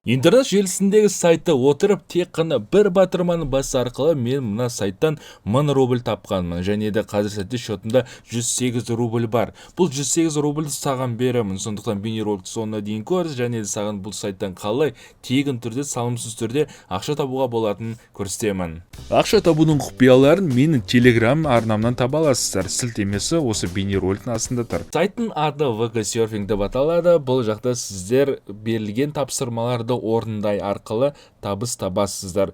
Интернет желісіндегі сайтта отырып, тек қана бір батырманы басы арқылы мен мына сайттан 1000 рубль тапқанмын. Және де қазір сәтте шотымда 108 рубль бар. Бұл 108 рубльді саған беремін. Сондықтан бейнероликті соңына дейін көріңіз, және де саған бұл сайттан қалай тегін түрде, салымсыз түрде ақша табуға болатынын көрсетемін. Ақша табудың құпияларын менің Telegram арнамнан таба аласыздар. Сілтемесі осы бейнероликтің астында тұр. Сайттың аты VK Surfing деп аталады. Бұл жақта сіздер берілген тапсырмаларды орындай арқылы табыс табасыздар.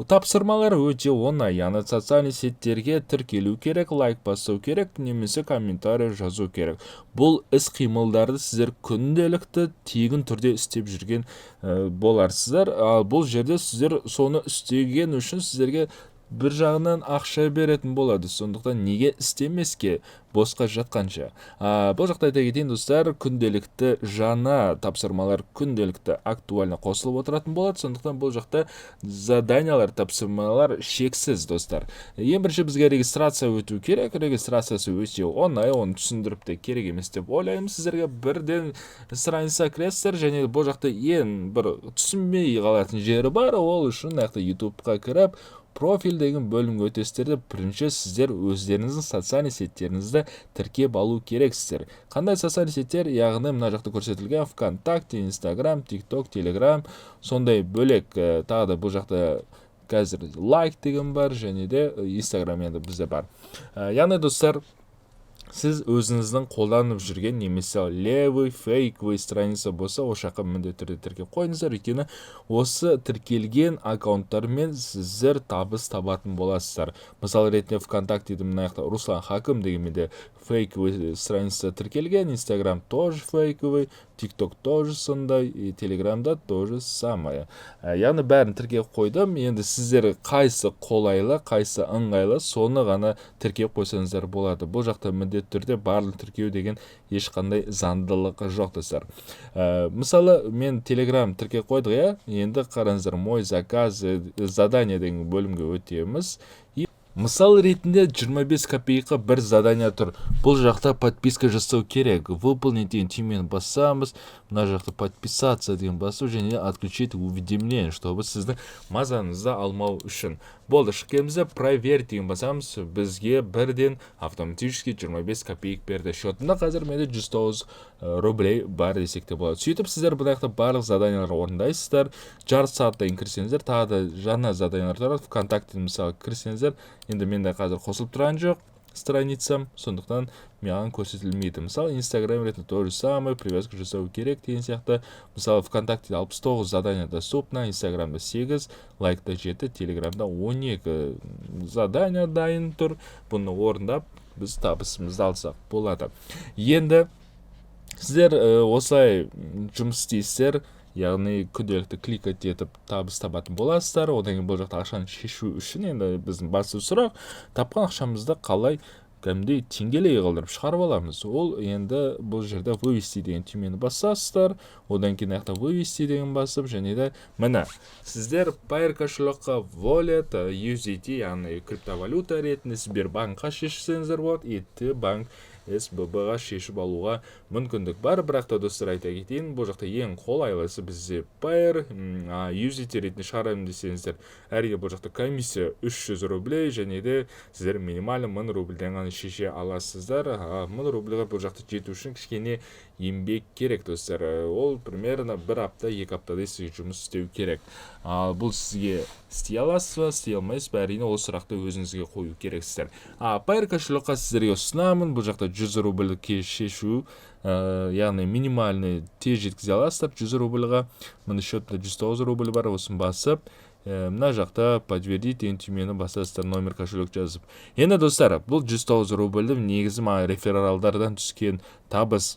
Тапсырмалар өте оңай. Яғни социальный сеттерге тіркелу керек, лайк басу керек, немесе комментарий жазу керек. Бұл іс-қимылдарды сіздер күнделікті тегін түрде істеп жүрген боларсыздар. Ал бұл жерде сіздер соны істеген үшін сіздерге бір жағынан ақша беретін болады. Сондықтан неге істемеске, босқа жатқанша. Бұл жақта айта кетейін достар, күнделікті жаңа тапсырмалар күнделікті актуально қосылып отыратын болады. Сондықтан бұл жақта заданиялар, тапсырмалар шексіз достар. Ең бірінші бізге регистрация өту керек. Регистрациясы өте оңай, оны түсіндіріп те керек емес деп ойлаймын. Сіздерге бірден страница кіресіздер, және бұл жақта ең бір түсінбей қалатын жері бар. Ол үшін YouTube-қа кіріп, профиль деген бөлімге өтесіздер. Бірінші сіздер өздеріңіздің социальный сеттеріңізді тіркеп алу керексіздер. Қандай социальный сеттер? Яғни мына жақта көрсетілген ВКонтакте, Инстаграм, ТикТок, Телеграм, сондай бөлек. Тағы да бұл жақта қазір лайк деген бар, және де Инстаграм енді бізде бар. Яғни достар, сіз өзіңіздің қолданып жүрген немесе левый, фейковый страница болса, ол жаққа міндетті түрде тіркеп қойыңыздар. Өйткені осы тіркелген аккаунттармен сіздер табыс табатын боласыздар. Мысалы ретінде ВКонтакте мына жақта Руслан Хакім дегенде фейковый страница тіркелген, Инстаграм тоже фейковый, ТикТок тоже сондай, и Телеграмда тоже самое. Яғни бәрін тіркеп қойдым. Енді сіздер қайсы қолайлы, қайсы ыңғайлы, соны ғана тіркеп қойсаңыздар болады. Бұл жақта міндетті түрде барлық тіркеу деген ешқандай заңдылығы жоқ достар. Мысалы мен Телеграм тіркеп қойдық, иә? Енді қараңыздар, мой заказ, задание деген бөлімге өтеміз. Мысал ретінде 25 копейка бір задания тұр. Бұл жақта подписка жасау керек. Выполнить деген түймені басамыз. Мына жақта подписаться деген басу, және отключить уведомление, чтобы сіздің мазаңызды алмау үшін. Болды, шыққанымызда проверь деген басамыз. Бізге бірден автоматически 25 копейк берді. Шотында қазір менде 109 рублей бар десек те болады. Сөйтіп сіздер бұл жақта барлық заданиялар орындайсыздар. Жарты сағаттан кірсеңіздер, тағы да жаңа заданиялар тұрады. ВКонтакте мысалы кірсеңіздер, енді менде қазір қосылып тұрған жоқ страницам, сондықтан маған көрсетілмейді. Мысалы Инстаграм ретінде то же самое, привязка жасау керек деген сияқты. Мысалы ВКонтакте 69 задания доступно, Инстаграмда 8, лайкта 7, Телеграмда 12 задания дайын тұр. Бұны орындап, біз табысымызды алсақ болады. Енді сіздер осылай жұмыс істейсіздер, яғни күнделікті кликать етіп табыс табатын боласыздар. Одан кейін бұл жақта ақшаны шешу үшін енді біздің басты сұрақ, тапқан ақшамызды қалай кәдімгідей теңгелей қылдырып шығарып аламыз. Ол енді бұл жерде вывести деген түймені басасыздар. Одан кейін аяқта вывести деген басып, және де міне сіздер Payeer кошелекқа wallet, USDT, яғни криптовалюта ретінде Сбербанкқа шешсеңіздер болады, етті банк СББ-ға шешіп алуға мүмкіндік бар. Бірақ та достар айта кетейін, бұл жақта ең қолайлысы бізде Payeer, USDT ретінде шығарамын десеңіздер, әрине бұл жақта комиссия 300 рублей, және де сіздер минимальный 1000 рубльден ғана шеше аласыздар. 1000 рубльға бұл жақта жету үшін кішкене еңбек керек достар. Ол примерно бір апта, 2 аптадай сізге жұмыс істеу керек. Бұл сізге істей аласыз ба, істей алмайсыз ба, әрине ол сұрақты өзіңізге қою керексіздер. Payeer кошелекқа сіздерге ұсынамын. Бұл жақта 100 рубльге шешу, яғни минимальный тез жеткізе аласыздар 100 рубльға. Мына счетта 109 рубль бар, осын басып, мына жақта подтвердить деген түймені басасыздар, номер кошелек жазып. Енді достар, бұл 109 рубльді негізі рефералдардан түскен табыс.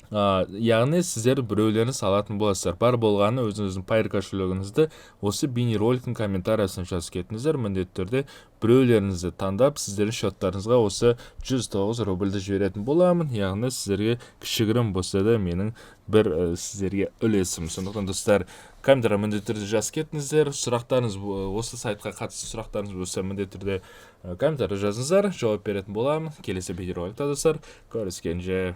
Яғни сіздер біреулеріңіз алатын боласыздар. Бар болғаны өзіңіздің Payeer кошелегіңізді осы бейнероликтің комментариясына жазып кетіңіздер. Міндетті түрде біреулеріңізді таңдап, сіздердің счеттарыңызға осы 109 рубльді жіберетін боламын. Яғни сіздерге кішігірім болса да менің бір сіздерге үлесім. Сондықтан достар, комментария міндетті түрде жазып кетіңіздер. Сұрақтарыңыз, осы сайтқа қатысты сұрақтарыңыз болса міндетті түрде комментария жазыңыздар, жауап беретін боламын. Келесі бейнероликта достар, көріскенше.